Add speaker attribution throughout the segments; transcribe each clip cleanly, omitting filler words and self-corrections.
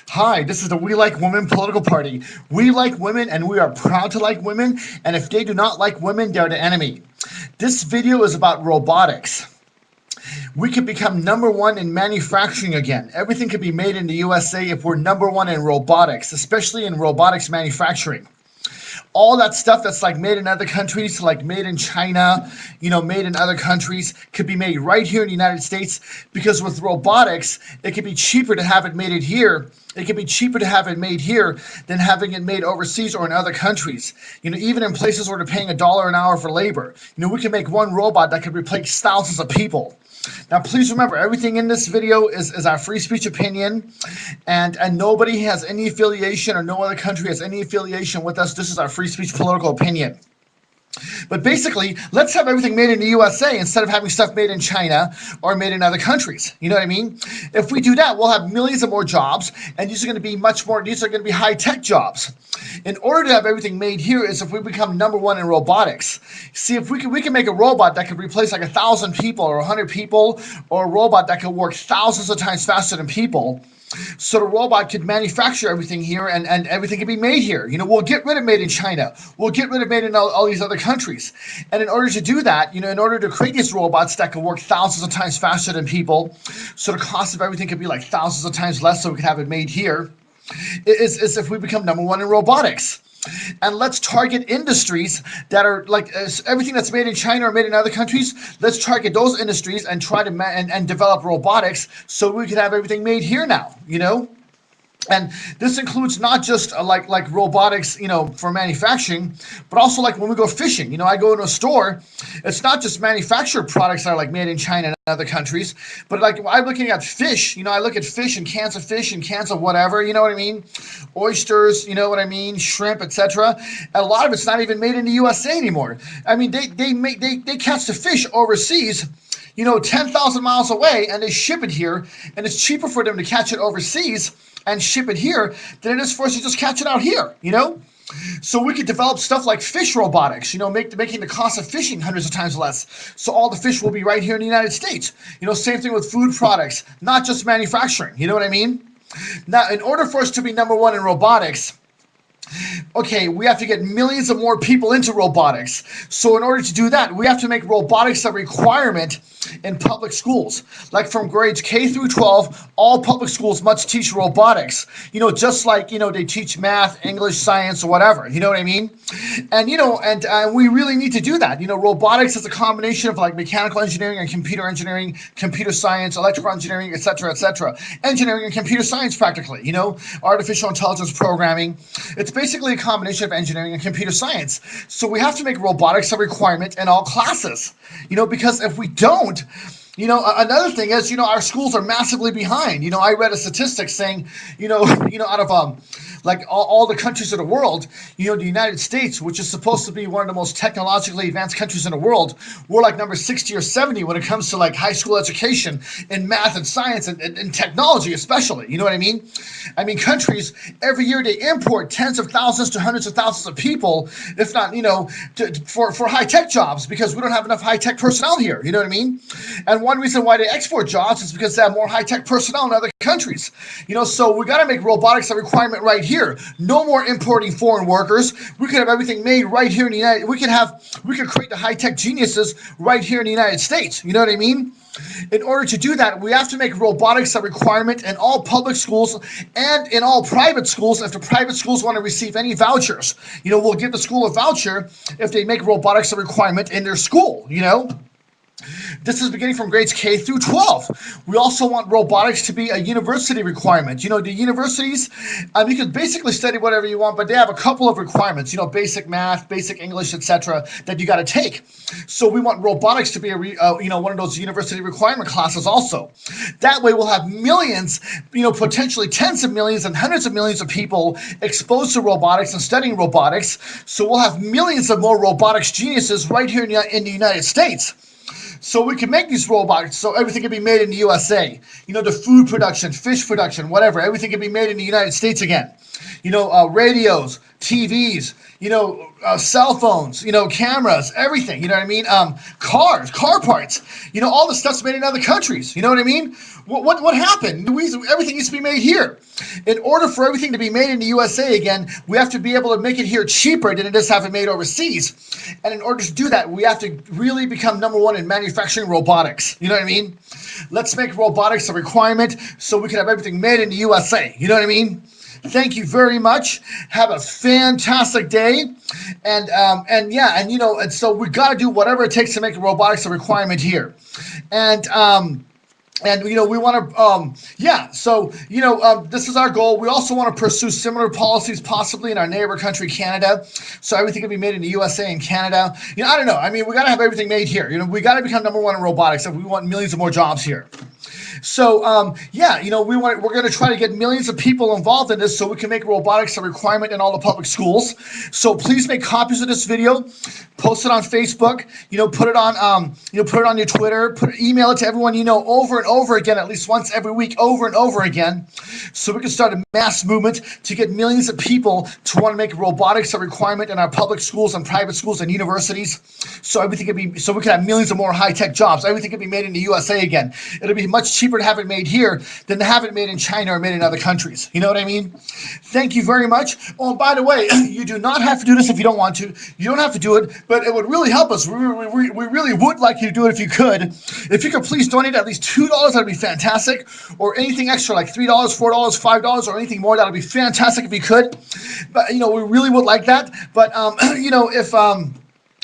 Speaker 1: Hi, this is the We Like Women political party. We like women and we are proud to like women, and if they do not like women, they're the enemy. This video is about robotics. We could become number one in manufacturing again. Everything could be made in the USA if we're number one in robotics, especially in robotics manufacturing. All that stuff that's like made in other countries, like made in China, made in other countries, could be made right here in the United States, because with robotics, it could be cheaper to have it made here. It could be cheaper to have it made here than having it made overseas or in other countries. Even in places where they're paying $1 an hour for labor. We can make one robot that could replace thousands of people. Now, please remember, everything in this video is our free speech opinion, and nobody has any affiliation, or no other country has any affiliation with us. This is our free speech political opinion. But basically, let's have everything made in the USA instead of having stuff made in China or made in other countries. You know what I mean? If we do that, we'll have millions of more jobs, and these are going to be these are going to be high-tech jobs. In order to have everything made here is if we become number one in robotics. See, if we can make a robot that could replace like 1,000 people or 100 people, or a robot that could work thousands of times faster than people. So the robot could manufacture everything here, and everything can be made here. We'll get rid of made in China. We'll get rid of made in all these other countries. And in order to do that, in order to create these robots that can work thousands of times faster than people, so the cost of everything could be like thousands of times less, so we can have it made here, is if we become number one in robotics. And let's target industries that are like everything that's made in China or made in other countries. Let's target those industries and try to and develop robotics so we can have everything made here now, And this includes not just like robotics, for manufacturing, but also like when we go fishing. I go into a store, it's not just manufactured products that are like made in China and other countries, but like I'm looking at fish. I look at fish and cans of whatever. You know what I mean? Oysters. You know what I mean? Shrimp, etc. A lot of it's not even made in the USA anymore. I mean, they catch the fish overseas, 10,000 miles away, and they ship it here, and it's cheaper for them to catch it overseas and ship it here than it is for us to just catch it out here, So we could develop stuff like fish robotics, making the cost of fishing hundreds of times less. So all the fish will be right here in the United States. Same thing with food products, not just manufacturing. You know what I mean? Now, in order for us to be number one in robotics, okay, we have to get millions of more people into robotics. So in order to do that, we have to make robotics a requirement in public schools. Like from grades K through 12, all public schools must teach robotics. Just like, they teach math, English, science, or whatever. You know what I mean? And, we really need to do that. Robotics is a combination of like mechanical engineering and computer engineering, computer science, electrical engineering, etc., etc. Engineering and computer science practically, artificial intelligence programming. It's basically a combination of engineering and computer science. So we have to make robotics a requirement in all classes, because if we don't, another thing is, our schools are massively behind. I read a statistic saying, out of like all the countries of the world, the United States, which is supposed to be one of the most technologically advanced countries in the world, we're like number 60 or 70 when it comes to like high school education in math and science and technology especially. You know what I mean? I mean, countries, every year they import tens of thousands to hundreds of thousands of people, if not, for high-tech jobs, because we don't have enough high-tech personnel here. You know what I mean? And one reason why they export jobs is because they have more high-tech personnel in other countries. So we got to make robotics a requirement right here. No more importing foreign workers. We could have everything made right here in the United. We could create the high-tech geniuses right here in the United States. You know what I mean? In order to do that, we have to make robotics a requirement in all public schools and in all private schools. If the private schools want to receive any vouchers, we'll give the school a voucher if they make robotics a requirement in their school. This is beginning from grades K through 12. We also want robotics to be a university requirement. The universities, you can basically study whatever you want, but they have a couple of requirements, basic math, basic English, etc., that you got to take. So we want robotics to be one of those university requirement classes also. That way we'll have millions, potentially tens of millions and hundreds of millions of people exposed to robotics and studying robotics. So we'll have millions of more robotics geniuses right here in the United States. So we can make these robots so everything can be made in the USA. The food production, fish production, whatever, everything can be made in the United States again. Radios, TVs, cell phones, cameras, everything, you know what I mean? Cars, car parts, all the stuff's made in other countries, you know what I mean? What happened? Everything needs to be made here. In order for everything to be made in the USA again, we have to be able to make it here cheaper than it is have it made overseas. And in order to do that, we have to really become number one in manufacturing robotics. You know what I mean? Let's make robotics a requirement so we can have everything made in the USA. You know what I mean? Thank you very much. Have a fantastic day. And so we got to do whatever it takes to make robotics a requirement here. And we want to, this is our goal. We also want to pursue similar policies possibly in our neighbor country, Canada. So everything can be made in the USA and Canada. I don't know. I mean, we got to have everything made here. We got to become number one in robotics if we want millions of more jobs here. So, we're going to try to get millions of people involved in this so we can make robotics a requirement in all the public schools. So please make copies of this video, post it on Facebook, put it on your Twitter, email it to everyone over and over again, at least once every week, over and over again, so we can start a mass movement to get millions of people to want to make robotics a requirement in our public schools and private schools and universities. So we can have millions of more high-tech jobs. Everything can be made in the USA again. It'll be much cheaper to have it made here than to have it made in China or made in other countries. You know what I mean? Thank you very much. Oh, and by the way, you do not have to do this if you don't want to. You don't have to do it, but it would really help us. We really would like you to do it if you could. If you could please donate at least $2, that'd be fantastic. Or anything extra like $3, $4, $5, or anything more, that'd be fantastic if you could. But we really would like that. But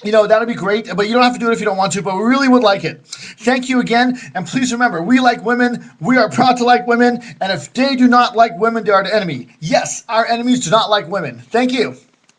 Speaker 1: that'd be great, but you don't have to do it if you don't want to, but we really would like it. Thank you again, and please remember, we like women, we are proud to like women, and if they do not like women, they are the enemy. Yes, our enemies do not like women. Thank you.